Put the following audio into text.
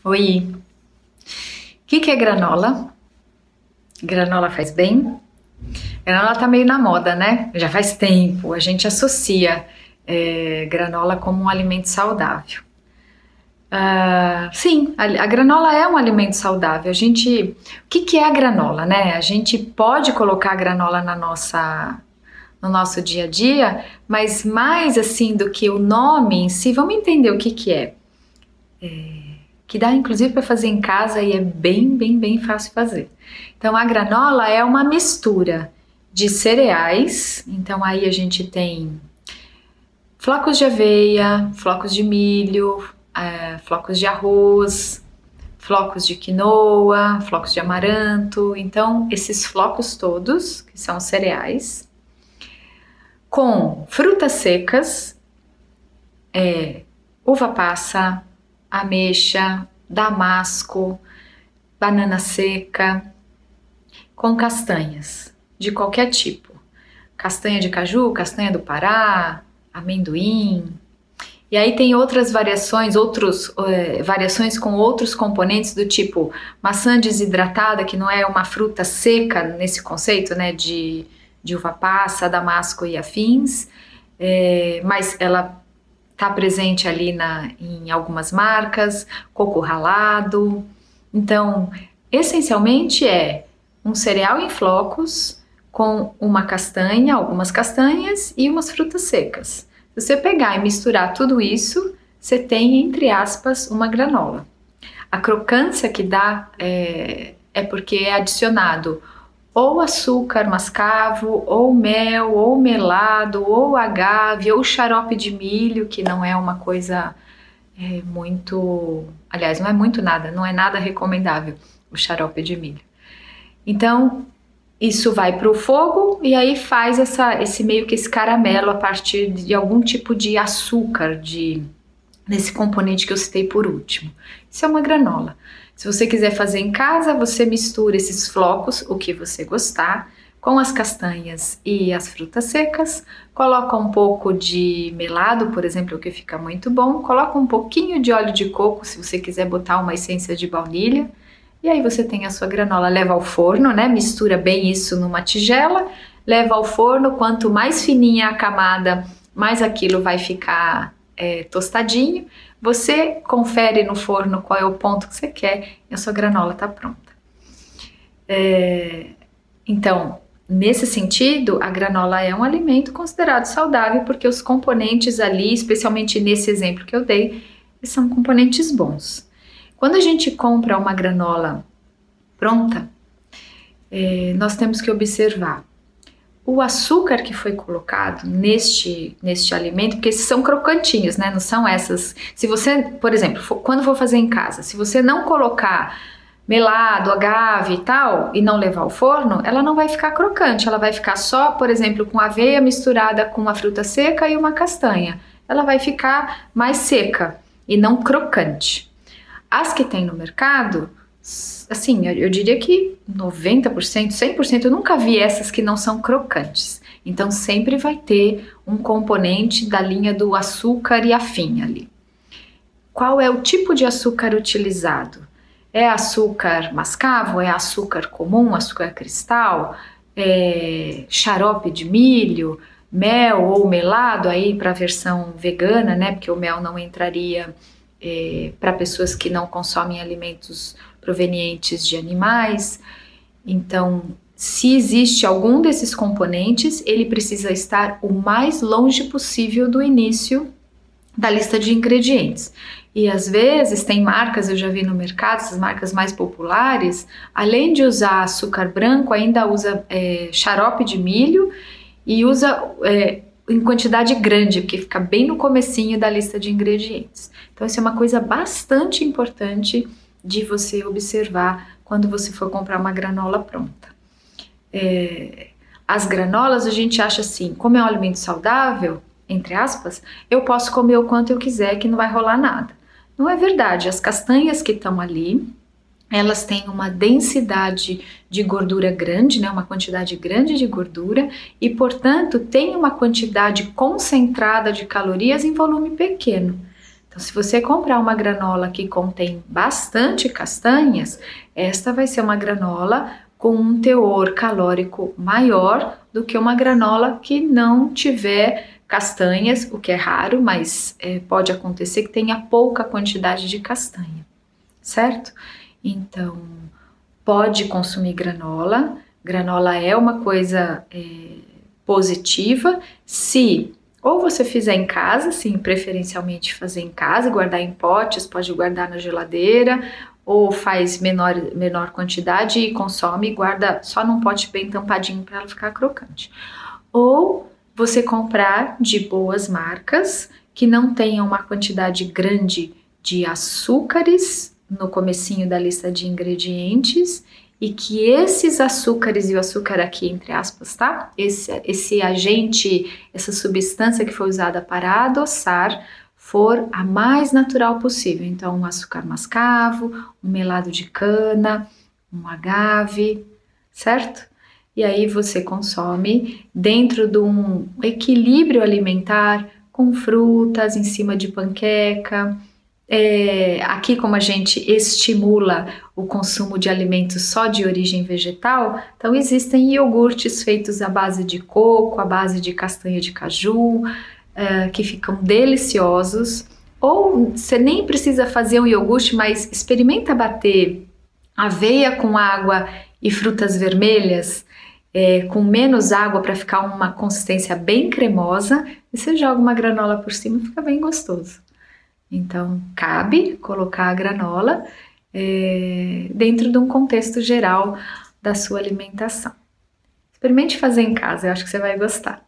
Oi, o que é granola? Granola faz bem? Granola tá meio na moda, né? Já faz tempo. A gente associa granola como um alimento saudável. Sim, a granola é um alimento saudável. O que é a granola, né? A gente pode colocar a granola no nosso dia a dia, mas mais assim do que o nome em si, vamos entender o que é. Que dá inclusive para fazer em casa e é bem fácil fazer. Então a granola é uma mistura de cereais, então aí a gente tem flocos de aveia, flocos de milho, flocos de arroz, flocos de quinoa, flocos de amaranto, então esses flocos todos, que são cereais, com frutas secas, uva passa, ameixa, damasco, banana seca, com castanhas de qualquer tipo. Castanha de caju, castanha do Pará, amendoim. E aí tem outras variações, variações com outros componentes do tipo maçã desidratada, que não é uma fruta seca nesse conceito, né, de uva passa, damasco e afins, mas ela está presente ali em algumas marcas, coco ralado. Então, essencialmente é um cereal em flocos com uma castanha, algumas castanhas e umas frutas secas. Se você pegar e misturar tudo isso, você tem, entre aspas, uma granola. A crocância que dá é porque é adicionado ou açúcar mascavo, ou mel, ou melado, ou agave, ou xarope de milho, que não é uma coisa muito... Aliás, não é muito nada, não é nada recomendável o xarope de milho. Então, isso vai para o fogo e aí faz esse caramelo a partir de algum tipo de açúcar, nesse componente que eu citei por último. Isso é uma granola. Se você quiser fazer em casa, você mistura esses flocos, o que você gostar, com as castanhas e as frutas secas, coloca um pouco de melado, por exemplo, que fica muito bom, coloca um pouquinho de óleo de coco, se você quiser botar uma essência de baunilha, e aí você tem a sua granola, leva ao forno, né? Mistura bem isso numa tigela, leva ao forno, quanto mais fininha a camada, mais aquilo vai ficar tostadinho. Você confere no forno qual é o ponto que você quer e a sua granola está pronta. Então, nesse sentido, a granola é um alimento considerado saudável porque os componentes ali, especialmente nesse exemplo que eu dei, são componentes bons. Quando a gente compra uma granola pronta, nós temos que observar o açúcar que foi colocado neste alimento, porque esses são crocantinhos, né? Não são essas... Se você, por exemplo, quando for fazer em casa, se você não colocar melado, agave e tal, e não levar ao forno, ela não vai ficar crocante, ela vai ficar só, por exemplo, com aveia misturada com uma fruta seca e uma castanha. Ela vai ficar mais seca e não crocante. As que tem no mercado, assim, eu diria que 90%, 100%, eu nunca vi essas que não são crocantes. Então sempre vai ter um componente da linha do açúcar e afim ali. Qual é o tipo de açúcar utilizado? É açúcar mascavo? É açúcar comum? Açúcar cristal? É xarope de milho? Mel ou melado aí para a versão vegana, né? Porque o mel não entraria para pessoas que não consomem alimentos provenientes de animais. Então, se existe algum desses componentes, ele precisa estar o mais longe possível do início da lista de ingredientes. E às vezes tem marcas, eu já vi no mercado, essas marcas mais populares, além de usar açúcar branco, ainda usa xarope de milho e usa em quantidade grande, porque fica bem no comecinho da lista de ingredientes. Então isso é uma coisa bastante importante de você observar quando você for comprar uma granola pronta. As granolas a gente acha assim, como é um alimento saudável, entre aspas, eu posso comer o quanto eu quiser que não vai rolar nada. Não é verdade, as castanhas que estão ali, elas têm uma densidade de gordura grande, né, uma quantidade grande de gordura e, portanto, tem uma quantidade concentrada de calorias em volume pequeno. Então, se você comprar uma granola que contém bastante castanhas, esta vai ser uma granola com um teor calórico maior do que uma granola que não tiver castanhas, o que é raro, mas pode acontecer que tenha pouca quantidade de castanha, certo? Então, pode consumir granola. Granola é uma coisa positiva se ou você fizer em casa, sim, preferencialmente fazer em casa, guardar em potes, pode guardar na geladeira, ou faz menor quantidade e consome e guarda só num pote bem tampadinho para ela ficar crocante. Ou você comprar de boas marcas, que não tenham uma quantidade grande de açúcares no comecinho da lista de ingredientes, e que esses açúcares, e o açúcar aqui entre aspas, tá? Esse agente, essa substância que foi usada para adoçar, for a mais natural possível. Então, um açúcar mascavo, um melado de cana, um agave, certo? E aí você consome dentro de um equilíbrio alimentar, com frutas em cima de panqueca. Aqui, como a gente estimula o consumo de alimentos só de origem vegetal, então existem iogurtes feitos à base de coco, à base de castanha de caju, que ficam deliciosos. Ou você nem precisa fazer um iogurte, mas experimenta bater aveia com água e frutas vermelhas, com menos água para ficar uma consistência bem cremosa, e você joga uma granola por cima e fica bem gostoso. Então, cabe colocar a granola dentro de um contexto geral da sua alimentação. Experimente fazer em casa, eu acho que você vai gostar.